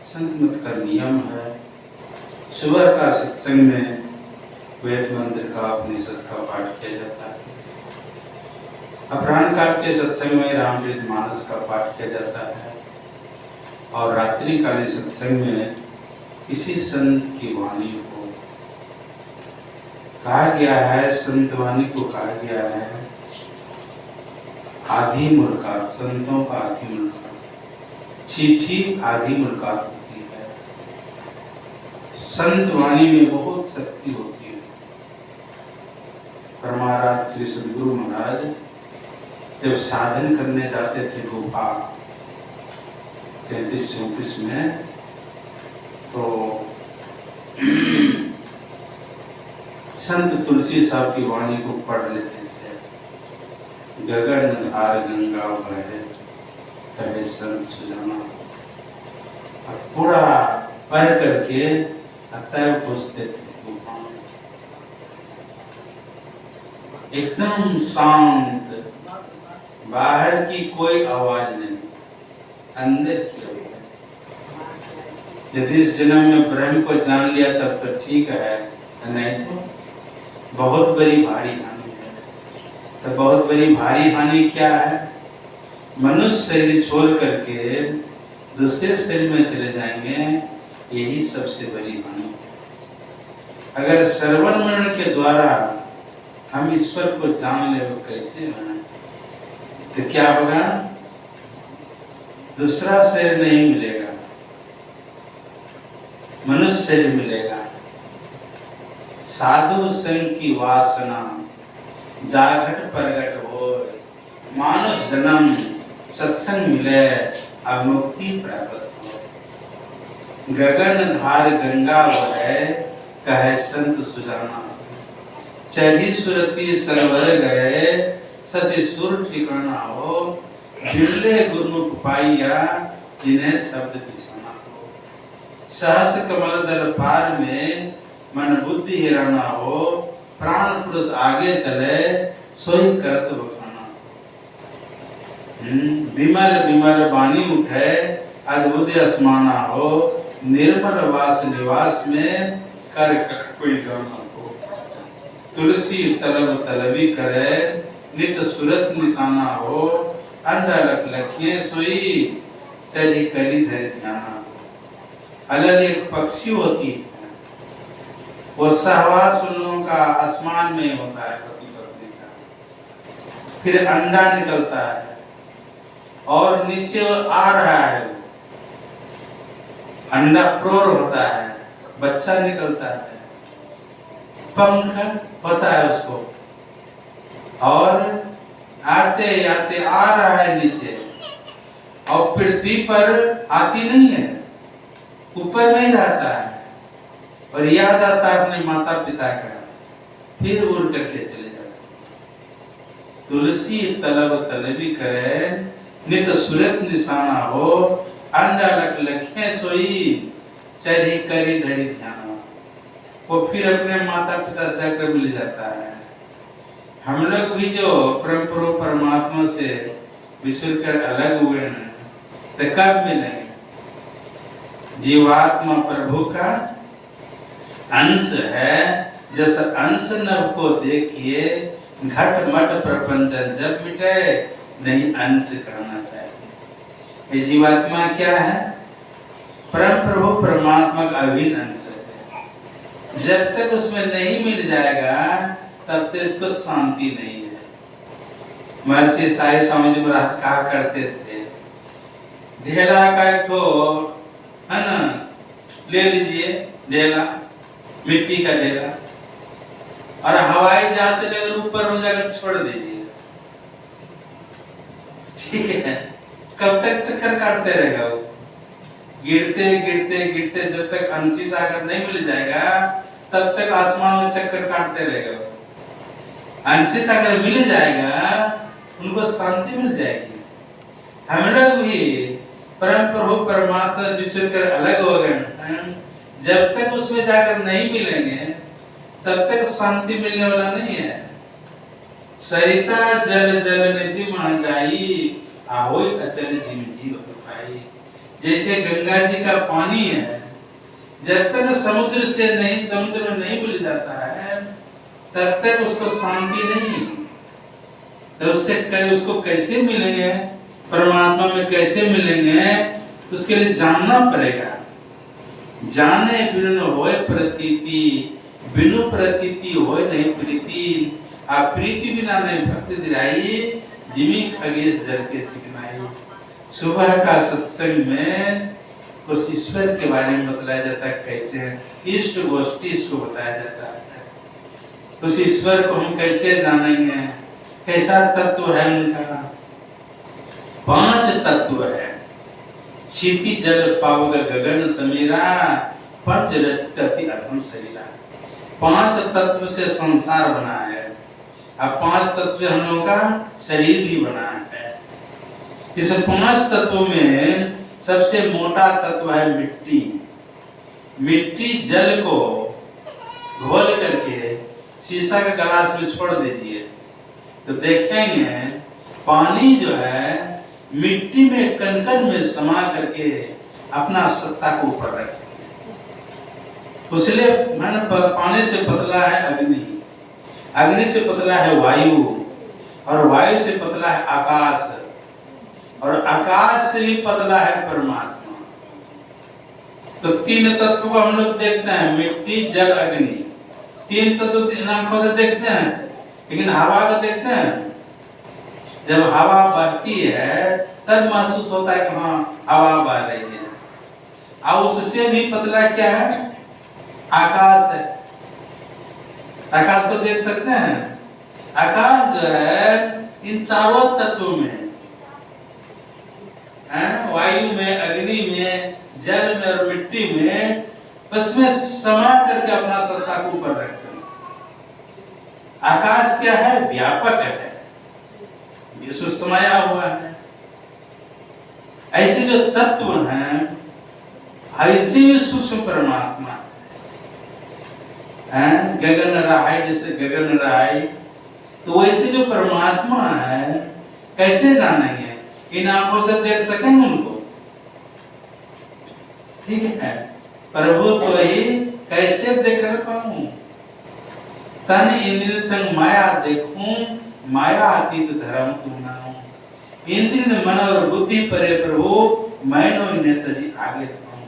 संत मत का नियम है, सुबह का सत्संग में वेद मंत्र का उपनिषद का पाठ किया जाता है, अपराह्न काल के सत्संग में रामचरितमानस का पाठ किया जाता है और रात्रि कालीन सत्संग में किसी संत की वाणी को कहा गया है। संत वाणी को कहा गया है आधी मुलाकात, संतों का आधी मुलाकात, चिट्ठी आधी मुलाकात होती है। संत वाणी में बहुत शक्ति होती है। परमाराध्य श्री सद्गुरु महाराज जब साधन करने जाते थे गुफा 33-34 में, तो संत तुलसी साहब की वाणी को पढ़ लेते थे। गगन धार गंगा बहे कहे संत सुजाना, और पूरा पढ़ करके अतः पूछते थे गुफा में, एकदम शांत, बाहर की कोई आवाज नहीं, अंदर की आवाज। यदि इस जन्म में ब्रह्म को जान लिया तब तो ठीक है, नहीं तो बहुत बड़ी भारी हानि है। तो बहुत बड़ी भारी हानि क्या है? मनुष्य शरीर छोड़ करके दूसरे शरीर में चले जाएंगे, यही सबसे बड़ी हानि है। अगर श्रवण मनन के द्वारा हम ईश्वर को जान ले, वो कैसे है? तो क्या होगा? दूसरा शरीर नहीं मिलेगा, मनुष्य शरीर मिलेगा। साधु संग की वासना जागट प्रगट हो, मानुष जन्म सत्संग मिले, अब मुक्ति प्राप्त हो। गगन धार गंगा बहे कहे संत सुजाना, चढ़ी सुरती सरवर गए शशि सुर ठिकाना हो। बिरले गुरुमुख पाइया जिन्हें शब्द बिछाना हो। सहस कमल दल पार में मन बुद्धि हिराना हो। प्राण पुरुष आगे चले सोई करत बखाना हो। विमल विमल वाणी उठे अद्भुत आसमाना हो। निर्मल वास निवास में कर कोई जाना हो। तुलसी तलब तलबी करे नित सुरत निशाना हो। अंडा लख लखिए सोई चरी करी धर ध्याना हो। अलग एक पक्षी होती है, वो सहवास उन लोगों का आसमान में होता है, पति पत्नी का। फिर अंडा निकलता है और नीचे आ रहा है, अंडा प्रोर होता है, बच्चा निकलता है, पंख होता है उसको, और आते आते आ रहा है नीचे, और पृथ्वी पर आती नहीं है, ऊपर नहीं रहता है, और याद आता है अपने माता पिता का, फिर उड़ करके चले जाते। तुलसी तलब तलबी करे नित सुरत निशाना हो। अंडा लख लखे सोई चरी करी धरी ध्याना। वो फिर अपने माता पिता से जाकर मिल जाता है। हम लोग भी जो परम परमात्मा से विसुर कर अलग हुए हैं, तो कब मिलेंगे? जीवात्मा प्रभु का अंश है, जैसे अंश नभ को देखिए घट मट प्रपंचन जब मिटे, नहीं अंश करना चाहिए। ये जीवात्मा क्या है? परम प्रभु परमात्मा का अभिन्न अंश है। जब तक उसमें नहीं मिल जाएगा तब तक इसको शांति नहीं है। महर्षि साई स्वामी जी महाराज कहा करते थे, ढेला का एक है ना, ले लीजिए ढेला, मिट्टी का ढेला, और हवाई जहाज से लेकर ऊपर में जाकर छोड़ दीजिए, ठीक है? कब तक चक्कर काटते रहेगा वो? गिरते गिरते गिरते जब तक अंशी सागर नहीं मिल जाएगा तब तक आसमान में चक्कर काटते रहेगा। अंशी सागर मिल जाएगा, उनको शांति मिल जाएगी। हम लोग भी परम प्रभु परमात्मा विसुर कर अलग हो गए, जब तक उसमें जाकर नहीं मिलेंगे तब तक शांति मिलने वाला नहीं है। सरिता जल जल निधि मान जाई, आहोई अचल जीव जीव पाई। जैसे गंगा जी का पानी है, जब तक समुद्र में नहीं मिल जाता है तब तक उसको शांति नहीं। तो उसको कैसे मिलेंगे, परमात्मा में कैसे मिलेंगे, उसके लिए जानना पड़ेगा। जाने बिनु होय प्रतीति, बिनु प्रतीति होय नहीं प्रीति। आप प्रीति बिना नहीं भक्ति दिलाई, जिमी खगेश जल के चिकनाई। सुबह का सत्संग में उस ईश्वर के बारे में बताया जाता है, कैसे इष्ट गोष्ठी इसको बताया जाता है। उस ईश्वर को हम कैसे जानेंगे, कैसा तत्व है उनका। 5 तत्व है, क्षिति जल पावक गगन समीरा, पंच रचित अति अधम शरीरा। 5 तत्व से संसार बना है। अब 5 तत्व हम लोगों का शरीर भी बना है। इस 5 तत्वों में सबसे मोटा तत्व है मिट्टी। मिट्टी जल को घोल करके शीशा के गिलास में छोड़ दीजिए तो देखेंगे पानी जो है मिट्टी में कण-कण में समा करके अपना सत्ता को ऊपर रखेंगे। उसलिए मैंने पानी से पतला है अग्नि, अग्नि से पतला है वायु, और वायु से पतला है आकाश, और आकाश से भी पतला है परमात्मा। तो 3 तत्व को हम लोग देखते हैं, मिट्टी जल अग्नि। 3 तत्व 3 आंखों से देखते हैं, लेकिन हवा को देखते हैं। जब हवा बहती है तब महसूस होता है कि हाँ हवा बह रही है। और उससे भी पतला क्या है, आकाश है। आकाश को देख सकते हैं। आकाश जो है इन चारों तत्वों में, वायु में, अग्नि में, जल में और मिट्टी में, उसमें समा करके अपना सत्ता को ऊपर रखते हैं। आकाश क्या है, व्यापक है, विश्व समाया हुआ है। ऐसे जो तत्व हैं, ऐसे भी सूक्ष्म परमात्मा है। गगन रहाय, जैसे गगन रहाय, तो वैसे जो परमात्मा है कैसे जानेंगे, इन आंखों से देख सकेंगे उनको, ठीक है। प्रभु तो ही कैसे देख पाऊं, तन इंद्रिय संग माया देखूं, माया अतीत धर्म तुमनाऊं। इंद्रिय मन और बुद्धि परे प्रभु, मैनो इन्हें तजी आगे पाऊं।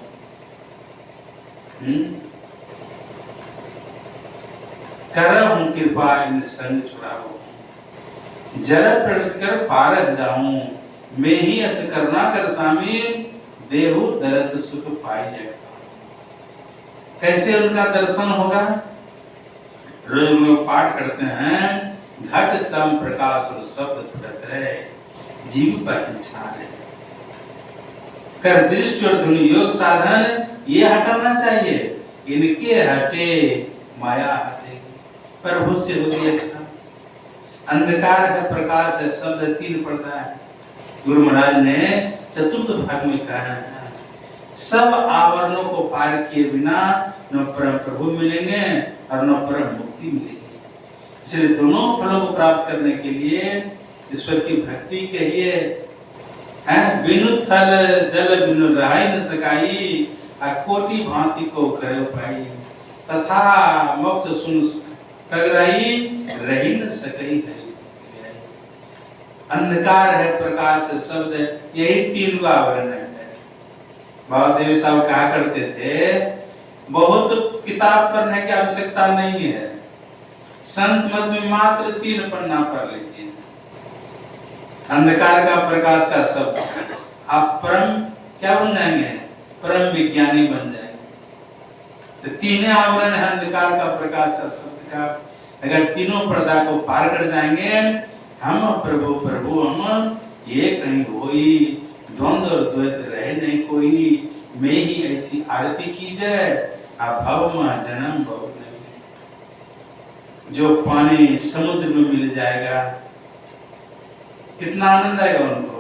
करहूं कृपा इन संग छुड़ाओ, जरा प्रणत कर पारक जाऊं। मैं ही अस करना कर स्वामी, देहु दरस सुख पाई जाए। कैसे उनका दर्शन होगा, रोज लोग पाठ करते हैं, घट तम प्रकाश और शब्द फुटत रहे, जीव पर इच्छा है। कर दृष्टि और ध्वनि योग साधन ये हटाना चाहिए, इनके हटे माया हटेगी। प्रभु से हो गया अंधकार है, प्रकाश है, शब्द 3 पड़ता है। गुरु महाराज ने चतुर्थ भाग में कहा है, सब आवरणों को पार किए बिना न परम प्रभु मिलेंगे और न परम मुक्ति मिलेगी। इसलिए दोनों फलों को प्राप्त करने के लिए ईश्वर की भक्ति कहिए। बिनु थल जल बिनु रहाई न सकाई, कोटि भांति को करे पाई। तथा मोक्ष सुन कगराई, रही न सकई है। अंधकार है, प्रकाश है, शब्द है, यही 3 आवरण है। बाबा देव साहब कहा करते थे, बहुत किताब पढ़ने की आवश्यकता नहीं है, संत मत में मात्र 3 पन्ना पढ़ लीजिए। अंधकार का, प्रकाश का, शब्द, आप परम क्या बन जाएंगे, परम विज्ञानी बन जाएंगे। तो 3 आवरण है, अंधकार का, प्रकाश का, शब्द का। अगर तीनों पर्दा को पार कर जाएंगे, हम प्रभु प्रभु हम ये कहीं होई, द्वंद्व और द्वैत रहे नहीं कोई। मैं ही ऐसी आरती की जाए, अभाव में जन्म बहुत नहीं। जो पानी समुद्र में मिल जाएगा, कितना आनंद आएगा उनको।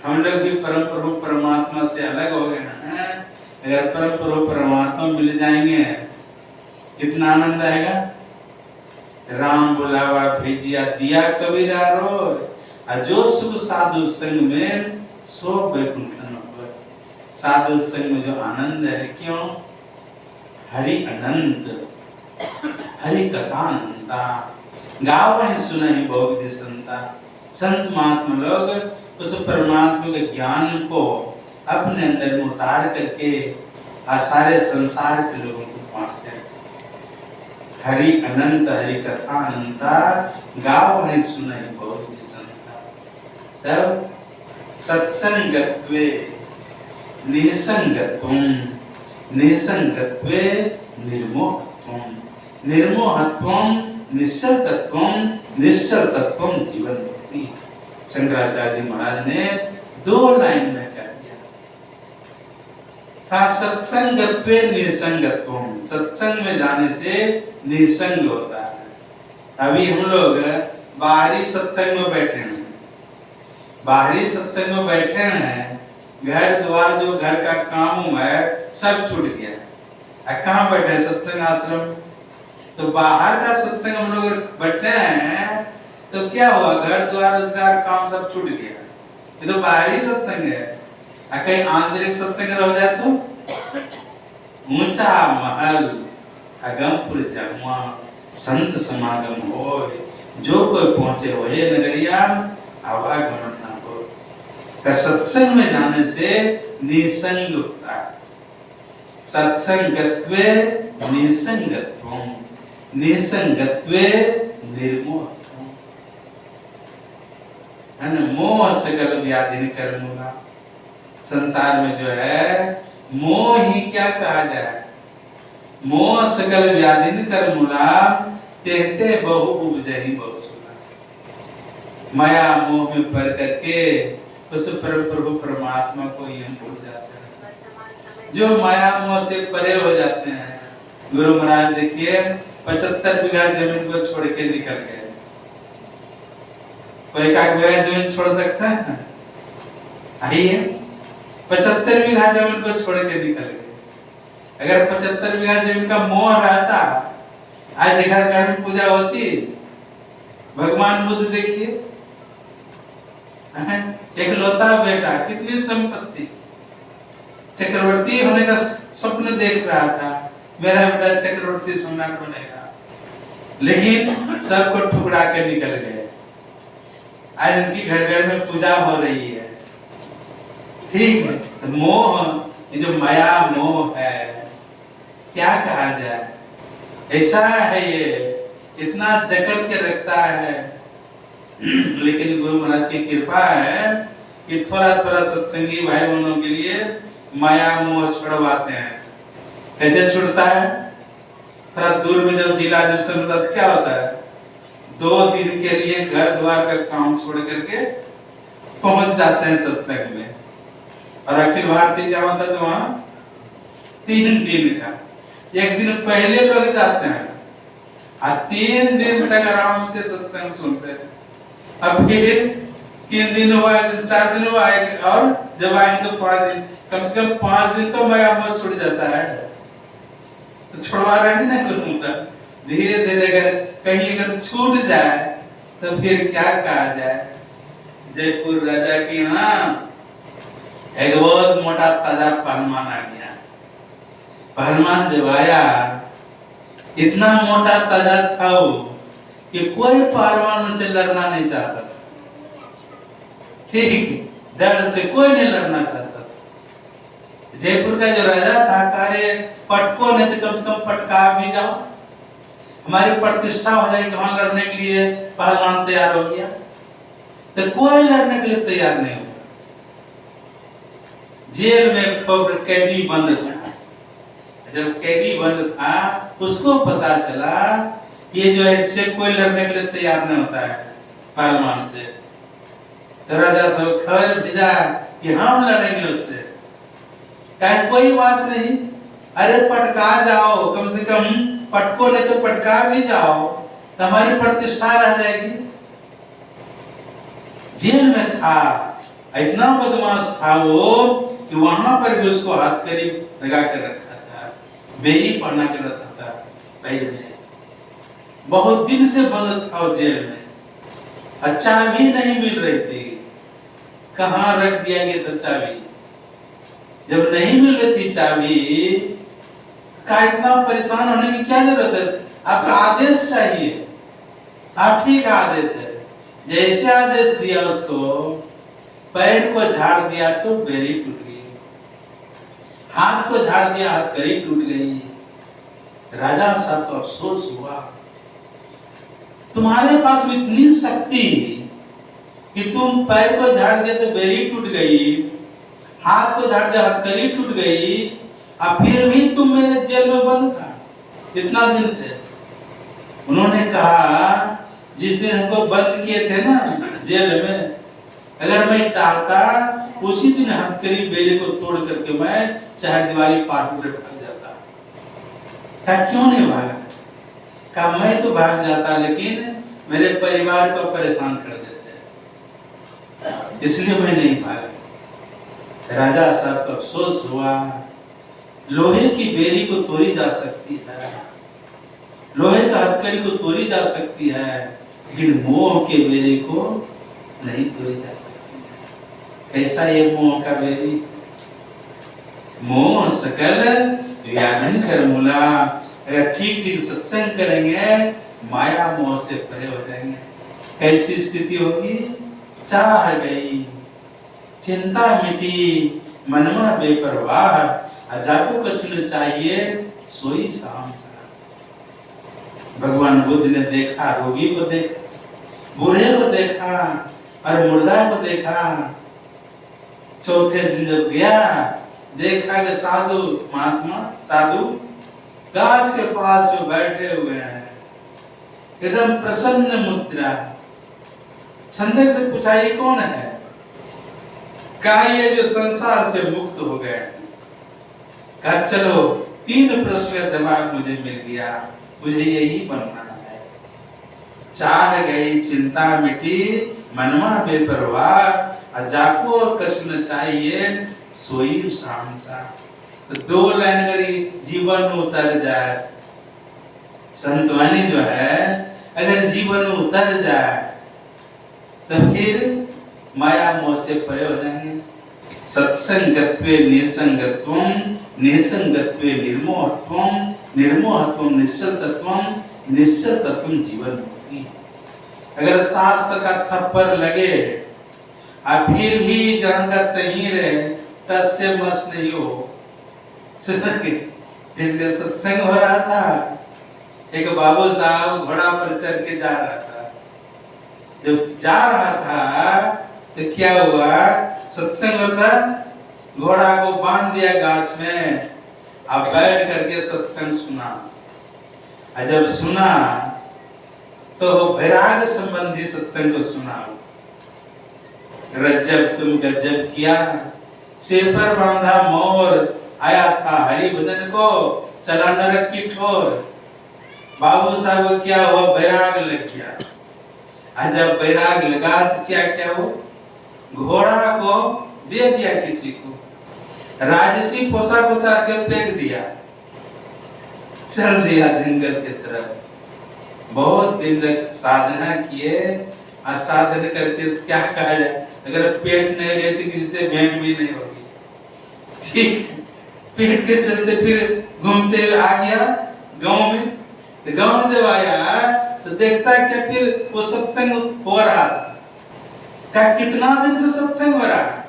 हम लोग भी परम प्रभु परमात्मा से अलग हो गए ना। अगर परम प्रभु परमात्मा मिल जाएंगे, कितना आनंद आएगा। राम बुलावा भेजिया दिया कबीरा रो, जो सुख साधु संग में सो वैकुंठन पर साधु संग में जो आनंद है, क्यों? हरि अनंत, हरि कथा अनंता, गाव है सुनहि बहुविधि संता। संत महात्मा लोग उस परमात्मा के ज्ञान को अपने अंदर में उतार करके सारे संसार के लोगों को बांटते हैं। हरि अनंत, हरि कथा अनंता, गाव है सुनहि बहुविधि संता। तब सत्संगत्वे निसंगत्वम, निसंगत्वे निर्मोहत्वम, निर्मोहत्वम निश्चलतत्वम, निश्चलतत्वम जीवन मुक्ति। शंकराचार्य जी महाराज ने 2 लाइन में कह दिया था, सत्संगत्वे निसंगत्वम, सत्संग में जाने से निसंग होता है। अभी हम लोग बाहरी सत्संग में बैठे हैं, बाहरी सत्संग में बैठे हैं, घर द्वार जो घर का काम है सब छूट गया। कहाँ बैठे हैं? सत्संग आश्रम। तो बाहर का सत्संग हम लोग बैठे हैं तो क्या हुआ? घर द्वार रोजगार काम सब छूट गया। ये तो बाहरी सत्संग है। कहीं आंतरिक सत्संग रह जाए तो ऊंचा महल अगमपुर जमुआ संत समागम हो, जो कोई पहुंचे हो ये नगरिया आवागमन ना हो। का सत्संग में जाने से निसंग होता है। सत्संगत्वे निसंगत्वम, निसंगत्वे निर्मोहत्वम। है ना? मोह सकल व्याधि कर्मूला। संसार में जो है मोह ही क्या कहा जाए? मोह सकल व्याधि कर्मूला, कहते बहु उपजहि बहुसुला। माया मोह में पड़ करके उस प्रभु परमात्मा को ही हम भूल जाते हैं। जो माया मोह से परे हो जाते हैं, गुरु महाराज देखिए 75 बीघा जमीन को छोड़ के निकल गए। कोई 1 बीघा जमीन छोड़ सकता है? आइए, 75 बीघा जमीन को छोड़ के निकल गए। अगर 75 बीघा जमीन का मोह रहता, आज घर में पूजा होती। भगवान बुद्ध देखिए, एक लौता बेटा, कितनी संपत्ति, चक्रवर्ती होने का सपन देख रहा था, मेरा बेटा चक्रवर्ती सम्राट बनेगा, लेकिन सबको ठुकरा के निकल गए। आज उनकी घर घर में पूजा हो रही है। ठीक है, तो मोह, ये जो माया मोह है, क्या कहा जाए? ऐसा है, ये इतना जकड़ के रखता है। लेकिन गुरु महाराज की कृपा है कि थोड़ा थोड़ा सत्संगी भाई बहनों के लिए माया मोह छुड़वाते हैं। कैसे छुड़ता है? थोड़ा दूर में जब जिला दर्शन होता है क्या होता है? 2 दिन के लिए घर द्वार का काम छोड़ करके पहुंच जाते हैं सत्संग में। और अखिल भारतीय क्या होता है? तो वहां 3 दिन का, 1 दिन पहले लोग जाते हैं और 3 दिन तक आराम से सत्संग सुनते हैं। अब फिर 3 दिन हुआ, 4 दिन हुआ, और जब आएंगे तो 5 दिन, कम से कम 5 दिन तो माया मोह छूट जाता है। तो छुड़वा रहे हैं ना गुरु। धीरे धीरे अगर कहीं अगर छूट जाए तो फिर क्या कहा जाए? जयपुर राजा की यहाँ एक बहुत मोटा ताजा पहलवान आ गया। पहलवान जब आया, इतना मोटा ताजा था वो कि कोई पहलवान से लड़ना नहीं चाहता। ठीक, डर से कोई नहीं लड़ना चाहता। जयपुर का जो राजा था, कार्य पटको नहीं तो कम से कम पटका भी जाओ, हमारी प्रतिष्ठा हो जाएगी। वहां लड़ने के लिए पहलवान तैयार हो गया, तो कोई लड़ने के लिए तैयार नहीं हुआ। जेल में कैदी बंद था। जब कैदी बंद था, उसको पता चला ये जो है इससे कोई लड़ने के लिए तैयार नहीं होता है पहलवान से। तो राजा सब खबर भेजा कि हम लड़ेंगे उससे। कहे कोई बात नहीं, अरे पटका जाओ, कम से कम पटको नहीं तो पटका भी जाओ, तो हमारी प्रतिष्ठा रह जाएगी। जेल में था, इतना बदमाश था वो कि वहां पर भी उसको हाथ करीब लगा कर रखा था, बेड़ी पहना के रखा था पैर में। बहुत दिन से बंद था जेल में, अच्छा भी नहीं मिल रही थी। कहाँ रख दिया गया था चाबी? जब नहीं मिल रही थी चाबी का इतना परेशान होने की क्या जरूरत है? आपका आदेश चाहिए। आप ठीक आदेश है, जैसे आदेश दिया उसको, पैर को झाड़ दिया तो बेड़ी टूट गई, हाथ को झाड़ दिया हथकड़ी टूट गई। राजा साहब को अफसोस हुआ, तुम्हारे पास में इतनी शक्ति कि तुम पैर को झाड़ दिया तो बेड़ी टूट गई, हाथ को झाड़ दिया हथकड़ी टूट गई, और फिर भी तुम मेरे जेल में बंद था इतना दिन से। उन्होंने कहा, जिस दिन हमको बंद किए थे ना जेल में, अगर मैं चाहता उसी दिन हथकड़ी बेड़ी को तोड़ करके मैं चाहे दीवारी पार कर भाग जाता। क्या क्यों नहीं भागा? कहा मैं तो भाग जाता, लेकिन मेरे परिवार को परेशान कर देते, इसलिए मैं नहीं भागा। राजा साहब को अफसोस हुआ। लोहे की बेड़ी को तोड़ी जा सकती है, लोहे का हथकड़ी को तोड़ी जा सकती है, लेकिन मोह के बेड़ी को नहीं तोड़ी जा सकती है। कैसा ये मोह का बेड़ी? मोह सकल व्याधि कर मूला। अगर ठीक ठीक सत्संग करेंगे, माया मोह से परे हो जाएंगे। कैसी स्थिति होगी? चाह गई, चिंता मिटी, मनमा बेपरवाह, जाको कछु न चाहिए सोई शाम सा। भगवान बुद्ध ने देखा, रोगी को देखा, बूढ़े को देखा और मुर्दा को देखा। चौथे दिन जब गया, देखा कि साधु महात्मा साधु गाछ के पास में बैठे हुए हैं, एकदम प्रसन्न मुद्रा। संदेह से पूछा, ये कौन है? कहा ये जो संसार से मुक्त हो गए। कहा चलो 3 प्रश्न का जवाब मुझे मिल गया, मुझे यही बनना है। चाह गई, चिंता मिटी, मनमा बेपरवाह, जाको कछु न चाहिए सोई शाम सा। तो 2 लाइन अगर जीवन में उतर जाए, संतवानी जो है अगर जीवन में उतर जाए, तो फिर माया मोह से परे हो जाएंगे। सत्संगत्वे निसंगत्वम, निसंगत्वे निर्मोहत्वम, निर्मोहत्वम निश्चलतत्वम, निश्चलतत्वम जीवन मुक्ति। अगर शास्त्र का थप्पड़ लगे और फिर भी जहाँ का तहीं रहे, टस से मस नहीं हो। इसलिए सत्संग हो रहा था, एक बाबू साहब घोड़ा पर चढ़ के जा रहा था। जब जा रहा था तो क्या हुआ? सत्संग होता, घोड़ा को बांध दिया गाछ में, अब बैठ करके सत्संग सुना। और जब सुना तो वैराग संबंधी सत्संग को सुना। रज्जब तुम गजब किया, सिर पर बांधा मोर, आया था हरि भजन को, चला नरक की ठोर। बाबू साहब को क्या हुआ? वैराग लग गया। जब वैराग लगा तो क्या क्या हो? घोड़ा को दे दिया किसी को, राजसी पोशाक उतार के फेंक दिया, चल दिया जंगल की तरफ। बहुत दिन तक साधना किए, साधन करते तो क्या कहा जाए, अगर पेट नहीं रहती किसी से भेंट भी नहीं होगी। ठीक, पेट के चलते फिर घूमते हुए आ गया गांव में। तो गांव जब आया तो देखता क्या फिर वो सत्संग हो रहा था। क्या कितना दिन से सत्संग हो रहा है?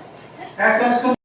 क्या कम से कम